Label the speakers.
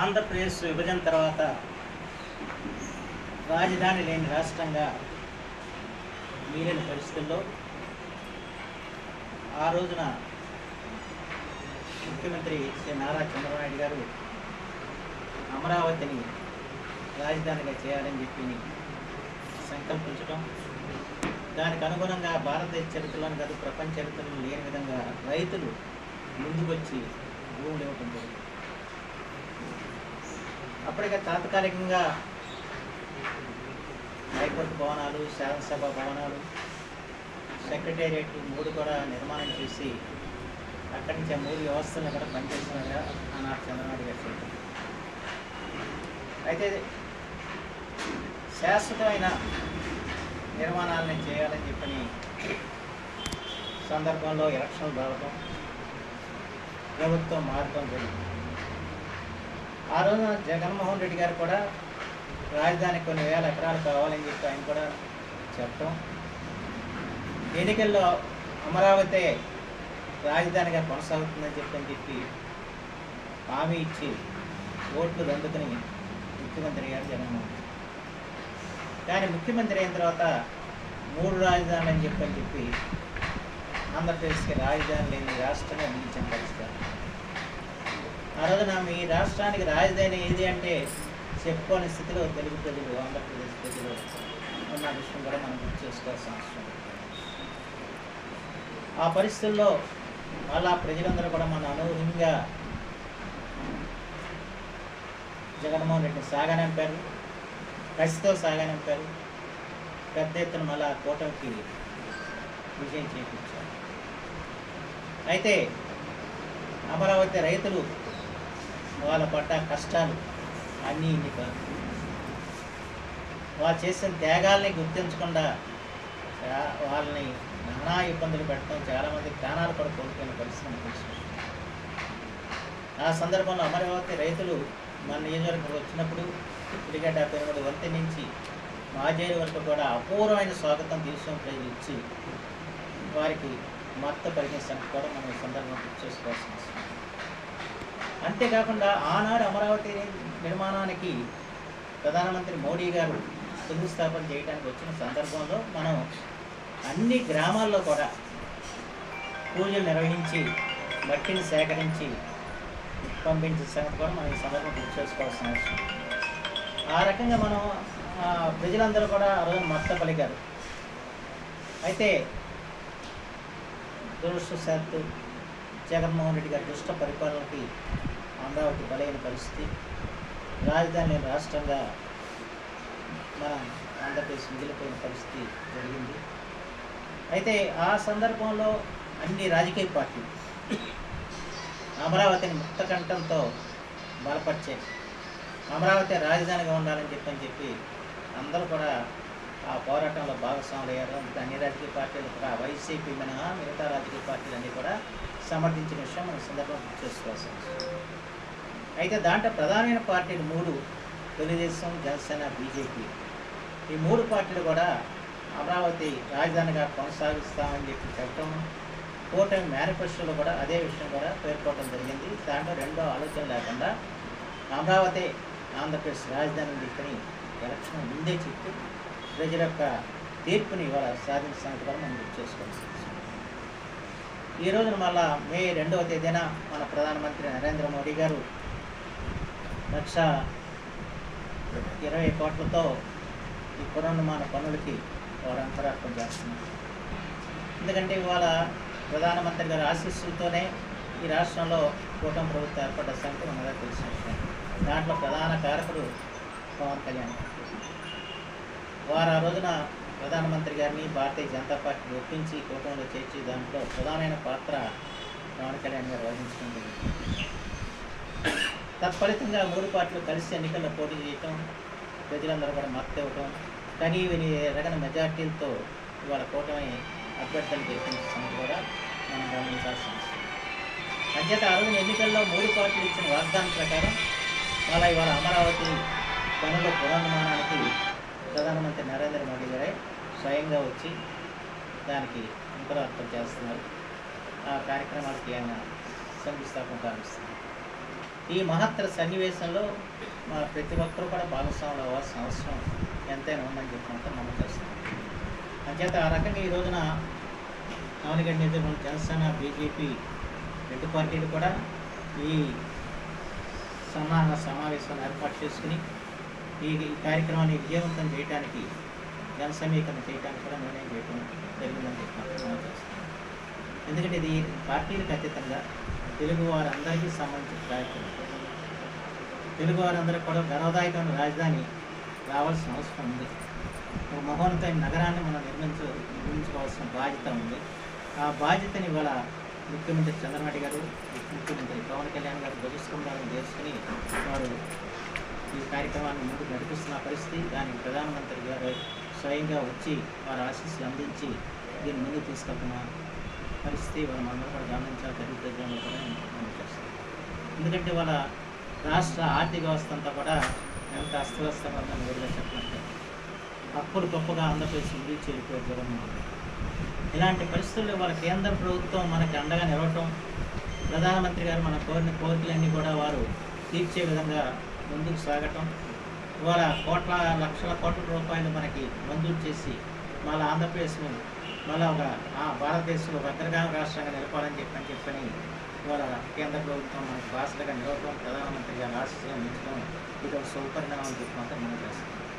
Speaker 1: ఆంధ్రప్రదేశ్ విభజన తర్వాత రాజధాని లేని రాష్ట్రంగా మిగిలిన పరిస్థితుల్లో ఆ రోజున ముఖ్యమంత్రి శ్రీ నారా చంద్రబాబు నాయుడు గారు అమరావతిని రాజధానిగా చేయాలని చెప్పి సంకల్పించడం, దానికి అనుగుణంగా భారతదేశ చరిత్రలోని కాదు ప్రపంచ చరిత్రలో లేని విధంగా రైతులు ముందుకొచ్చి భూములు ఇవ్వటం జరిగింది. అప్పటికే తాత్కాలికంగా హైకోర్టు భవనాలు, శాసనసభ భవనాలు, సెక్రటేరియట్ 3 కూడా నిర్మాణం చేసి అక్కడి నుంచి ఆ 3 వ్యవస్థలను కూడా పనిచేస్తున్నట్టుగా ఆనాడు చంద్రబాబు గారు చెప్పారు. అయితే శాశ్వతమైన నిర్మాణాలను చేయాలని చెప్పని సందర్భంలో ఎలక్షన్లు రావడం, ప్రభుత్వం మారటం జరిగింది. ఆ రోజున జగన్మోహన్ రెడ్డి గారు కూడా రాజధానికి కొన్ని వేల ఎకరాలు కావాలని చెప్పి ఆయన కూడా చెప్పడం, ఎన్నికల్లో అమరావతి రాజధానిగా కొనసాగుతుందని చెప్పి హామీ ఇచ్చి ఓట్లు దండుకుని ముఖ్యమంత్రి గారు జగన్మోహన్. కానీ ముఖ్యమంత్రి అయిన తర్వాత 3 రాజధానులు అని చెప్పి ఆంధ్రప్రదేశ్కి రాజధాని లేని రాష్ట్రంగా నిలిచిన పరిస్థితి. ఆ రోజున మీ రాష్ట్రానికి రాజధాని ఏది అంటే చెప్పుకోని స్థితిలో తెలుగు ప్రజలు, ఆంధ్రప్రదేశ్ ప్రజలు ఉన్న విషయం కూడా మనం గుర్తు చేసుకోవాల్సిన అవసరం. ఆ పరిస్థితుల్లో మళ్ళా ప్రజలందరూ కూడా మన అనూహ్యంగా జగన్మోహన్ రెడ్డిని సాగనంపారు, కసితో సాగనంపారు. పెద్ద ఎత్తున మళ్ళా కూటమికి విజయం చేకూర్చారు. అయితే అమరావతి రైతులు వాళ్ళ పడ్డ కష్టాలు అన్నీ ఇన్ని కాదు, వాళ్ళు చేసిన త్యాగాల్ని గుర్తించకుండా వాళ్ళని నానా ఇబ్బందులు పెట్టడం, చాలామంది ప్రాణాలు కూడా కోల్పోయిన పరిస్థితిని తెలుసుకుంటాం. ఆ సందర్భంలో అమరావతి రైతులు మన నియోజకవర్గం వచ్చినప్పుడు ఇప్పటికే 73 వంతె నుంచి మాజేరు వరకు కూడా అపూర్వమైన స్వాగతం దేశం ప్రజలు ఇచ్చి వారికి మద్దతు పరిగణించడానికి కూడా మనం ఈ సందర్భంగా గుర్తు చేసుకోవాల్సిన అవసరం. అంతేకాకుండా ఆనాడు అమరావతి నిర్మాణానికి ప్రధానమంత్రి మోడీ గారు శంకుస్థాపన చేయడానికి వచ్చిన సందర్భంలో మనం అన్ని గ్రామాల్లో కూడా పూజలు నిర్వహించి మట్టిని సేకరించి పంపించే సంగతి కూడా మనం ఈ సందర్భంగా గుర్తు చేసుకోవాల్సిన అవసరం. ఆ రకంగా మనం ప్రజలందరూ కూడా ఆ రోజు మద్దతు పలికారు. అయితే దురదృష్టవశాత్తు జగన్మోహన్ రెడ్డి గారి దుష్ట పరిపాలనకి అమరావతి బలైన పరిస్థితి, రాజధాని రాష్ట్రంగా మన ఆంధ్రప్రదేశ్ మిగిలిపోయిన పరిస్థితి జరిగింది. అయితే ఆ సందర్భంలో అన్ని రాజకీయ పార్టీలు అమరావతిని ముక్తకంఠంతో బలపరిచే, అమరావతి రాజధానిగా ఉండాలని చెప్పి అందరూ కూడా ఆ పోరాటంలో భాగస్వాములు అయ్యారు. అందుకే అన్ని రాజకీయ పార్టీలు కూడా వైసీపీ మినహా మిగతా రాజకీయ పార్టీలు అన్నీ కూడా సమర్థించిన విషయం మన సందర్భంగా గుర్తు చేసుకోవాల్సి వస్తుంది. అయితే దాంట్లో ప్రధానమైన పార్టీలు 3, తెలుగుదేశం, జనసేన, బీజేపీ. ఈ 3 పార్టీలు కూడా అమరావతి రాజధానిగా కొనసాగిస్తామని చెప్పడం, కూటమి మేనిఫెస్టోలో కూడా అదే విషయం కూడా పేర్కోవడం జరిగింది. దాంట్లో రెండో ఆలోచన లేకుండా అమరావతి ఆంధ్రప్రదేశ్ రాజధాని చెప్పని ఎలక్షన్ ముందే చెప్పి ప్రజల యొక్క తీర్పుని ఇవాళ సాధించిన సంగతి కూడా మనం గుర్తు చేసుకోవాల్సి వస్తుంది. ఈ రోజున మళ్ళా మే 2వ తేదీన మన ప్రధానమంత్రి నరేంద్ర మోడీ గారు 1,20 కోట్లతో ఈ పునర్నిర్మాణ పనులకి వారు అంతరార్పణ చేస్తున్నారు. ఎందుకంటే ఇవాళ ప్రధానమంత్రి గారి ఆశీస్సులతోనే ఈ రాష్ట్రంలో కూటమి ప్రభుత్వం ఏర్పడ్డ సంగతి మనగా తెలిసిన విషయం. దాంట్లో ప్రధాన కారకుడు పవన్ కళ్యాణ్. వారు ఆ రోజున ప్రధానమంత్రి గారిని భారతీయ జనతా పార్టీ ఒప్పించి కూటమిలో చేర్చి దాంట్లో ప్రధానమైన పాత్ర పవన్ కళ్యాణ్ గారు వహించడం జరిగింది. తత్ఫలితంగా 3 పార్టీలు కలిసి ఎన్నికల్లో పోటీ చేయటం, ప్రజలందరూ కూడా మద్దతు ఇవ్వటం, కానీ రకమైన మెజార్టీలతో ఇవాళ కూటమి అభ్యర్థులను గెలిపించే సంగతి కూడా మనం గమనించాల్సిన అవసరం. అంచేత ఆ రోజున ఎన్నికల్లో 3 పార్టీలు ఇచ్చిన వాగ్దానం ప్రకారం మళ్ళీ ఇవాళ అమరావతి పనుల పునర్నిర్మాణానికి ప్రధానమంత్రి నరేంద్ర మోడీ గారే స్వయంగా వచ్చి దానికి అంతరార్పణ చేస్తున్నారు. ఆ కార్యక్రమాలకి ఆయన శంకుస్థాపన ప్రారంభిస్తున్నారు. ఈ మహత్తర సన్నివేశంలో ప్రతి ఒక్కరూ కూడా భాగస్వాములు అవ్వాల్సిన అవసరం ఎంతైనా ఉందని చెప్పి మాత్రం మనం చేస్తున్నాం. అంచేత ఆ రకంగా ఈ రోజున నవనిగడ్డ ఎదుర్కొన్న జనసేన, బీజేపీ రెండు పార్టీలు కూడా ఈ సమావేశాన్ని ఏర్పాటు చేసుకుని ఈ కార్యక్రమాన్ని విజయవంతం చేయడానికి, జన సమీకరణ చేయడానికి కూడా నిర్ణయం చేయడం జరిగిందని చెప్పి మాత్రం మనం చేస్తున్నాం. ఎందుకంటే ఇది పార్టీలకు అతీతంగా తెలుగు వారందరికీ సంబంధించిన కార్యక్రమం. తెలుగు వారందరికీ కూడా గర్వదాయకమైన రాజధాని రావాల్సిన అవసరం ఉంది. ఒక మహోన్నతమైన నగరాన్ని మనం నిర్మించుకోవాల్సిన బాధ్యత ఉంది. ఆ బాధ్యతని ఇవాళ ముఖ్యమంత్రి చంద్రబాబు గారు, ముఖ్యమంత్రి పవన్ కళ్యాణ్ గారు ధ్వజస్కంధాలను చేసుకుని వారు ఈ కార్యక్రమాన్ని ముందుకు నడిపిస్తున్న పరిస్థితి. దానికి ప్రధానమంత్రి గారు స్వయంగా వచ్చి వారి ఆశీస్సులు అందించి దీన్ని ముందుకు తీసుకెళ్తున్న పరిస్థితి వాళ్ళ మనందరూ కూడా గమనించాలి. తెలుగుదేశంలో కూడా మనం చేస్తాం. ఎందుకంటే వాళ్ళ రాష్ట్ర ఆర్థిక వ్యవస్థ అంతా కూడా ఎంత అస్తవ్యస్తంగా ఉందని విడుదల చెప్పినట్టు అప్పులు గొప్పగా ఆంధ్రప్రదేశ్ నుండి చేరిపోయే దూరం. ఇలాంటి పరిస్థితుల్లో వాళ్ళ కేంద్ర ప్రభుత్వం మనకి అండగా నిలవటం, ప్రధానమంత్రి గారు మన కోరికలన్నీ కూడా వారు తీర్చే విధంగా ముందుకు సాగటం, ఇవాళ లక్షల కోట్ల రూపాయలు మనకి మంజూరు చేసి మళ్ళీ ఆంధ్రప్రదేశ్ను మళ్ళీ ఒక భారతదేశంలో భద్రగామి రాష్ట్రంగా నిలపాలని చెప్పని ఇవాళ కేంద్ర ప్రభుత్వం మనకి భాషలుగా నిలవటం, ప్రధానమంత్రి గారు ఆశీస్సులు అందించడం ఇది ఒక సౌపరిణామం చెప్పి మాత్రం మనం చేస్తాం.